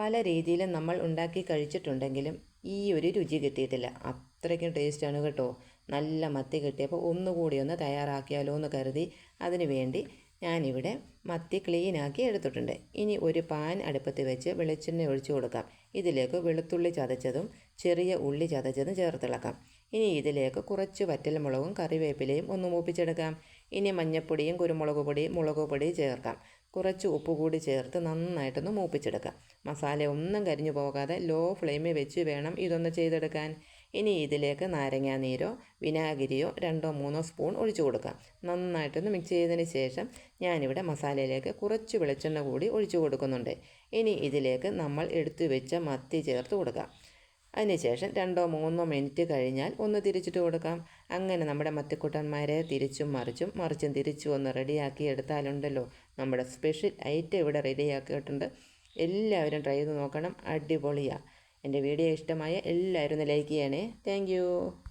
പല രീതിയിലും നമ്മൾ ഉണ്ടാക്കി കഴിച്ചിട്ടുണ്ടെങ്കിലും ഈ ഒരു രുചി കിട്ടിയിട്ടില്ല. അത്രയ്ക്കും ടേസ്റ്റാണ് കേട്ടോ. നല്ല മത്തി കിട്ടിയപ്പോൾ ഒന്നുകൂടി ഒന്ന് തയ്യാറാക്കിയാലോ എന്ന് കരുതി അതിന് വേണ്ടി ഞാനിവിടെ മത്തി ക്ലീനാക്കി എടുത്തിട്ടുണ്ട്. ഇനി ഒരു പാൻ അടുപ്പത്ത് വെച്ച് വെളിച്ചെണ്ണ ഒഴിച്ചു കൊടുക്കാം. ഇതിലേക്ക് വെളുത്തുള്ളി ചതച്ചതും ചെറിയ ഉള്ളി ചതച്ചതും ചേർത്തിളക്കാം. ഇനി ഇതിലേക്ക് കുറച്ച് വറ്റൽമുളകും കറിവേപ്പിലയും ഒന്ന് മൂപ്പിച്ചെടുക്കാം. ഇനി മഞ്ഞൾപ്പൊടിയും കുരുമുളക് പൊടിയും മുളക് പൊടിയും ചേർക്കാം. കുറച്ച് ഉപ്പ് കൂടി ചേർത്ത് നന്നായിട്ടൊന്ന് മൂപ്പിച്ചെടുക്കാം. മസാല ഒന്നും കരിഞ്ഞു പോകാതെ ലോ ഫ്ലെയിമിൽ വെച്ച് വേണം ഇതൊന്ന് ചെയ്തെടുക്കാൻ. ഇനി ഇതിലേക്ക് നാരങ്ങാനീരോ വിനാഗിരിയോ 2-3 സ്പൂൺ ഒഴിച്ചു കൊടുക്കാം. നന്നായിട്ടൊന്ന് മിക്സ് ചെയ്തതിന് ശേഷം ഞാനിവിടെ മസാലയിലേക്ക് കുറച്ച് വെളിച്ചെണ്ണ കൂടി ഒഴിച്ചു കൊടുക്കുന്നുണ്ട്. ഇനി ഇതിലേക്ക് നമ്മൾ എടുത്തു വെച്ച മത്തി ചേർത്ത് കൊടുക്കാം. അതിനുശേഷം 2-3 മിനിറ്റ് കഴിഞ്ഞാൽ ഒന്ന് തിരിച്ചിട്ട് കൊടുക്കാം. അങ്ങനെ നമ്മുടെ മത്തിക്കുട്ടന്മാരെ തിരിച്ചും മറിച്ചും തിരിച്ചും ഒന്ന് റെഡിയാക്കി എടുത്താലുണ്ടല്ലോ നമ്മുടെ സ്പെഷ്യൽ ഐറ്റം ഇവിടെ റെഡിയാക്കിയിട്ടുണ്ട്. എല്ലാവരും ട്രൈ ചെയ്ത് നോക്കണം. അടിപൊളിയാണ്. എൻ്റെ വീഡിയോ ഇഷ്ടമായ എല്ലാവരും ഒന്ന് ലൈക്ക് ചെയ്യണേ. താങ്ക്